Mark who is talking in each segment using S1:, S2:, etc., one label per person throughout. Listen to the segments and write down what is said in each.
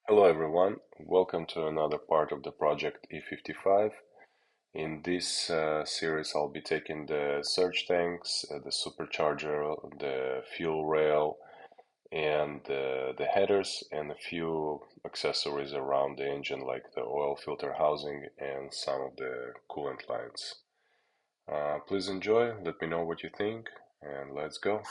S1: Hello everyone, welcome to another part of the project E55. In this series I'll be taking the surge tanks, the supercharger, the fuel rail, and the headers and a few accessories around the engine like the oil filter housing and some of the coolant lines. Please enjoy, let me know what you think, and let's go.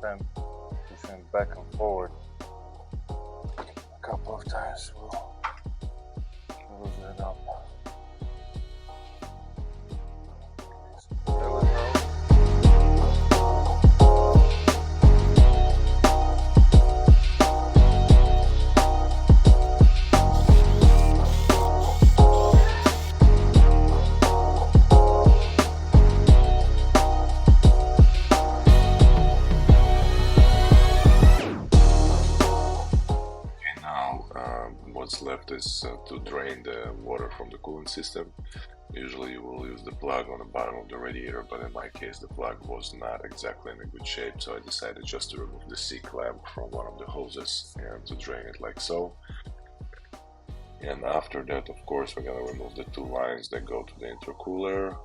S2: Sometimes pushing back and forward a couple of times will loosen it up. So there we go.
S1: Now, what's left is to drain the water from the coolant system. Usually you will use the plug on the bottom of the radiator, but in my case the plug was not exactly in a good shape, so I decided just to remove the C-clamp from one of the hoses and to drain it like so. And after that, of course, we're gonna remove the two lines that go to the intercooler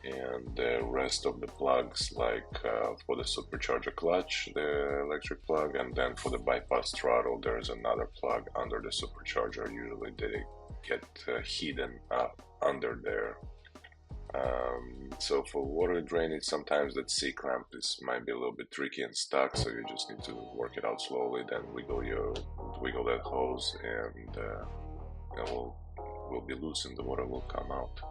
S1: and the rest of the plugs, like for the supercharger clutch, the electric plug, and then for the bypass throttle there's another plug under the supercharger. Usually they get hidden under there. So for water drainage, sometimes that C-clamp might be a little bit tricky and stuck, so you just need to work it out slowly, then wiggle that hose, and it will be loose and the water will come out.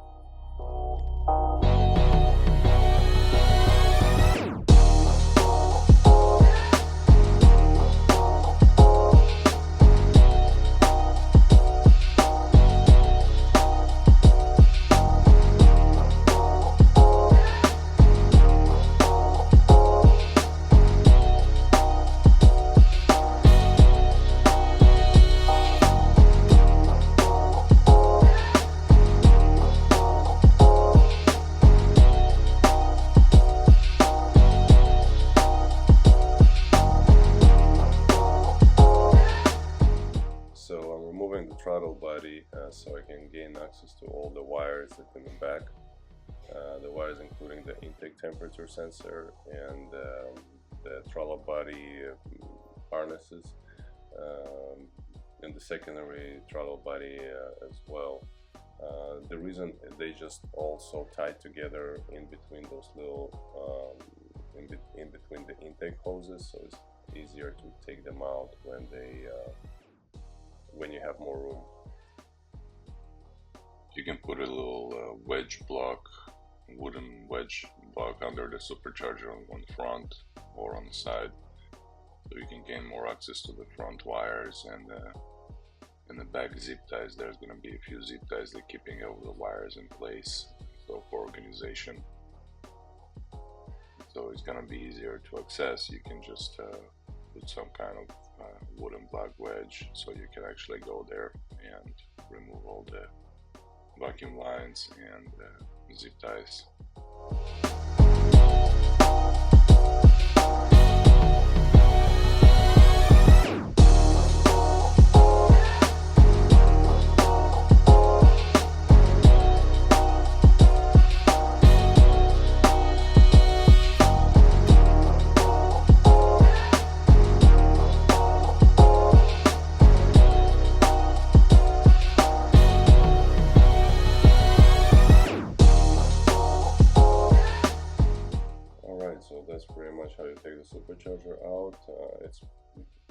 S1: So I'm removing the throttle body so I can gain access to all the wires that are in the back. The wires including the intake temperature sensor and the throttle body harnesses, and the secondary throttle body as well. The reason they just all so tied together in between those little in between the intake hoses, so it's easier to take them out when you have more room. You can put a little wooden wedge block under the supercharger on the front or on the side, so you can gain more access to the front wires, and in the back zip ties there's going to be a few zip ties that keeping all the wires in place, so for organization, so it's going to be easier to access. You can just put some kind of wooden black wedge, so you can actually go there and remove all the vacuum lines and zip ties. So that's pretty much how you take the supercharger out. It's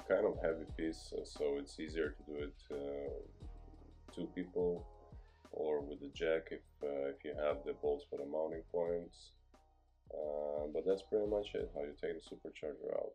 S1: kind of heavy piece, so it's easier to do it two people or with the jack if you have the bolts for the mounting points. But that's pretty much it, how you take the supercharger out.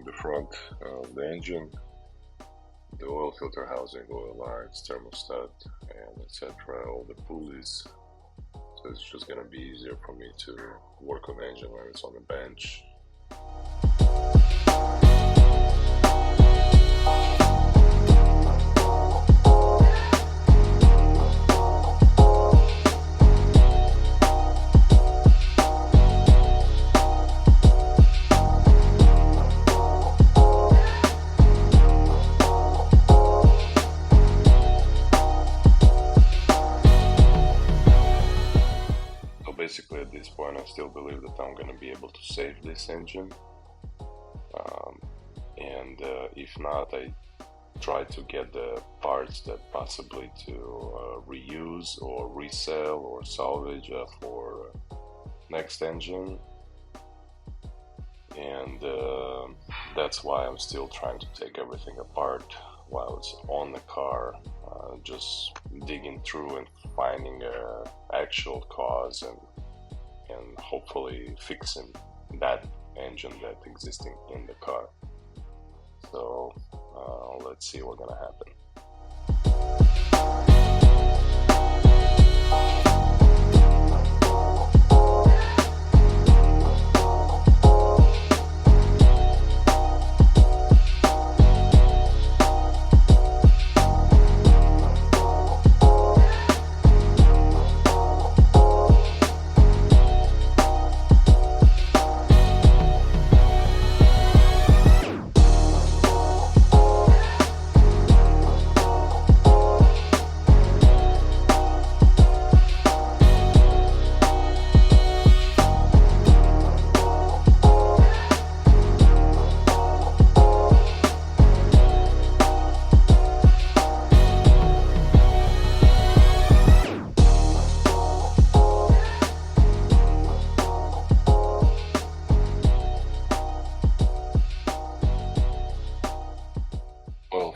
S1: The front of the engine, the oil filter housing, oil lines, thermostat, and etc., all the pulleys. So it's just gonna be easier for me to work on the engine when it's on the bench. Basically, at this point, I still believe that I'm going to be able to save this engine, and if not, I try to get the parts that possibly to reuse or resell or salvage for next engine, and that's why I'm still trying to take everything apart while it's on the car, just digging through and finding a actual cause and hopefully fixing that engine that's existing in the car. So let's see what's gonna happen.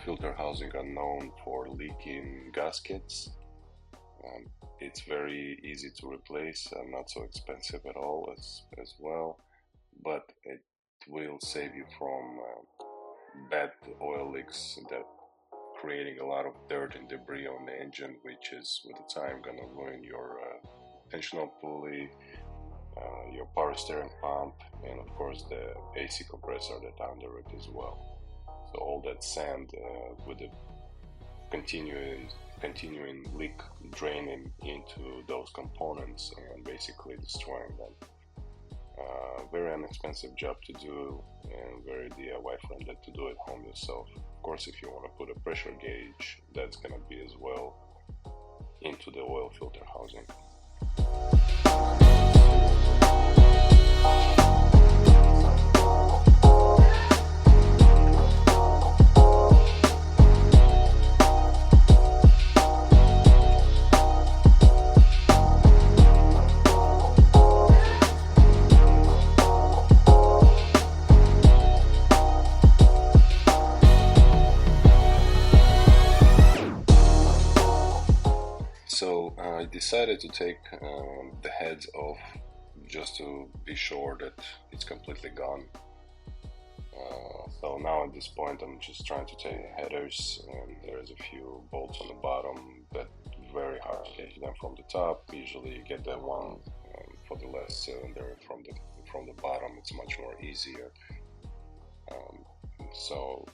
S1: Filter housing are known for leaking gaskets. It's very easy to replace and not so expensive at all as well, but it will save you from bad oil leaks that creating a lot of dirt and debris on the engine, which is with the time gonna ruin your tensional pulley, your power steering pump, and of course the AC compressor that's under it as well. So all that sand with the continuing leak draining into those components and basically destroying them. Very inexpensive job to do and very DIY friendly to do at home yourself. Of course, if you want to put a pressure gauge, that's gonna be as well into the oil filter housing. decided to take the heads off just to be sure that it's completely gone. So now at this point I'm just trying to take the headers, and there's a few bolts on the bottom that very hard to get them from the top. Usually you get that one for the last cylinder from the bottom. It's much more easier. So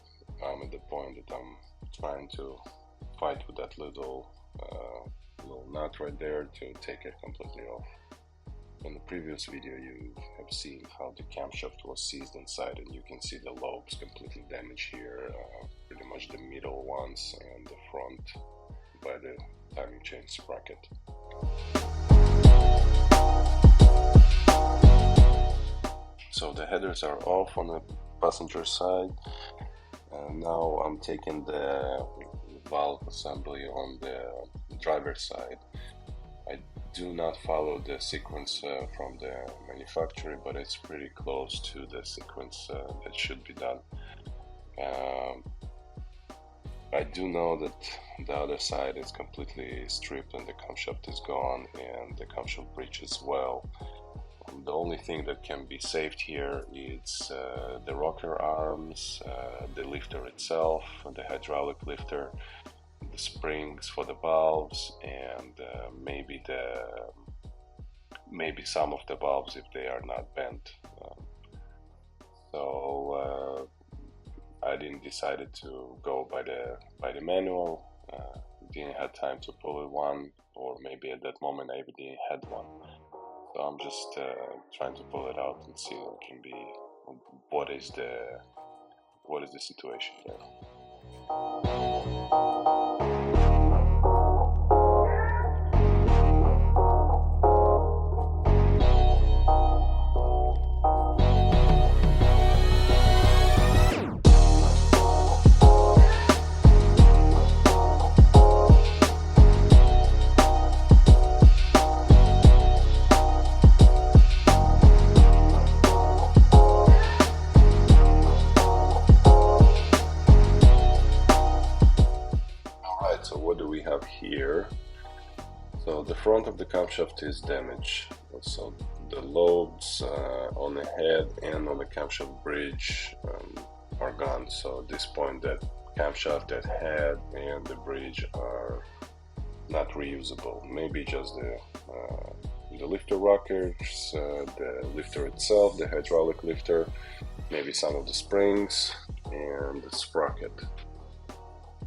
S1: I'm at the point that I'm trying to fight with that little nut right there to take it completely off. In the previous video you have seen how the camshaft was seized inside, and you can see the lobes completely damaged here, pretty much the middle ones and the front by the timing chain sprocket. So the headers are off on the passenger side, and now I'm taking the valve assembly on the driver's side. I do not follow the sequence from the manufacturer, but it's pretty close to the sequence that should be done. I do know that the other side is completely stripped and the camshaft is gone, and the camshaft bridge as well. The only thing that can be saved here is the rocker arms, the lifter itself, the hydraulic lifter, the springs for the valves, and maybe some of the valves if they are not bent. So I didn't decided to go by the manual. Didn't have time to pull one, or maybe at that moment I even didn't had one. So I'm just trying to pull it out and see what is the situation there. So what do we have here? So the front of the camshaft is damaged. So the lobes on the head and on the camshaft bridge are gone. So at this point that camshaft, that head and the bridge are not reusable. Maybe just the lifter rockers, the lifter itself, the hydraulic lifter, maybe some of the springs and the sprocket.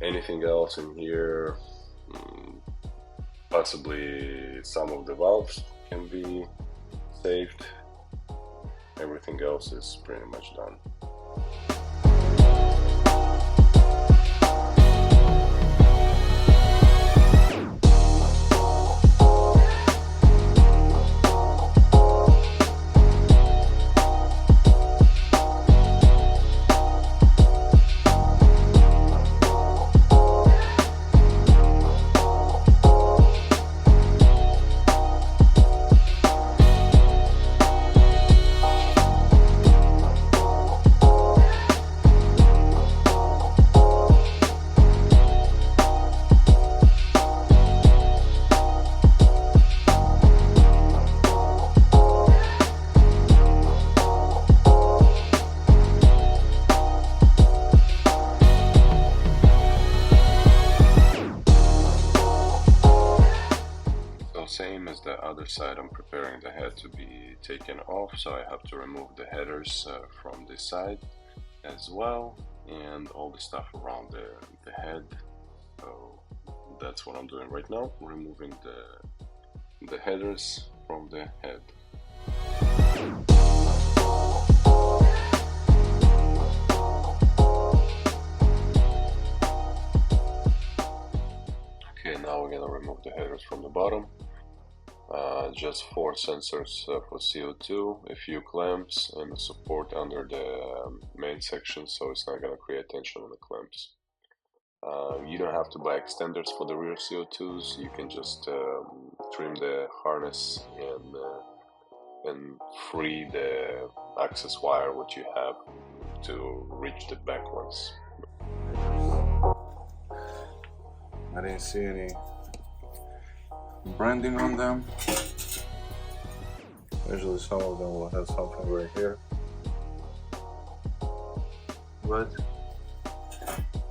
S1: Anything else in here, possibly some of the valves can be saved. Everything else is pretty much done. Same as the other side, I'm preparing the head to be taken off, so I have to remove the headers from this side as well, and all the stuff around the head. So that's what I'm doing right now, removing the headers from the head. Okay, now we're gonna remove the headers from the bottom. Just 4 sensors for CO2, a few clamps, and a support under the main section, so it's not going to create tension on the clamps. You don't have to buy extenders for the rear CO2s. You can just trim the harness and free the access wire what you have to reach the back ones.
S2: I didn't see any branding on them. Usually some of them will have something right here, but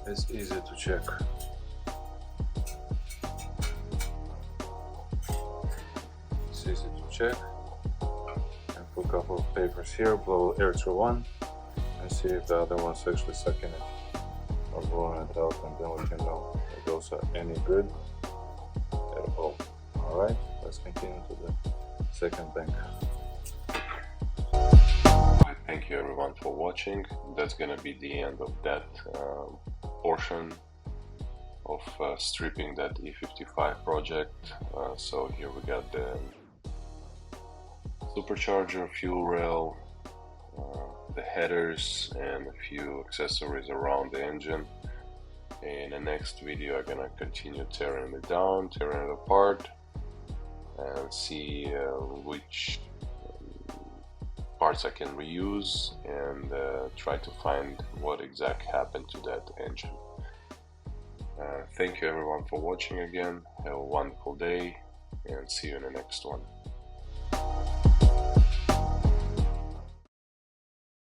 S2: it's easy to check. It's easy to check. And put a couple of papers here, blow air through one, and see if the other one's actually sucking it or blowing it out, and then we can know if those are any good at all. Alright, let's continue to the second bank.
S1: Thank you everyone for watching. That's gonna be the end of that portion of stripping that E55 project. So here we got the supercharger, fuel rail, the headers, and a few accessories around the engine. In the next video I'm gonna continue tearing it down, tearing it apart, and see which parts I can reuse, and try to find what exactly happened to that engine. Thank you everyone for watching again. Have a wonderful day, and see you in the next one.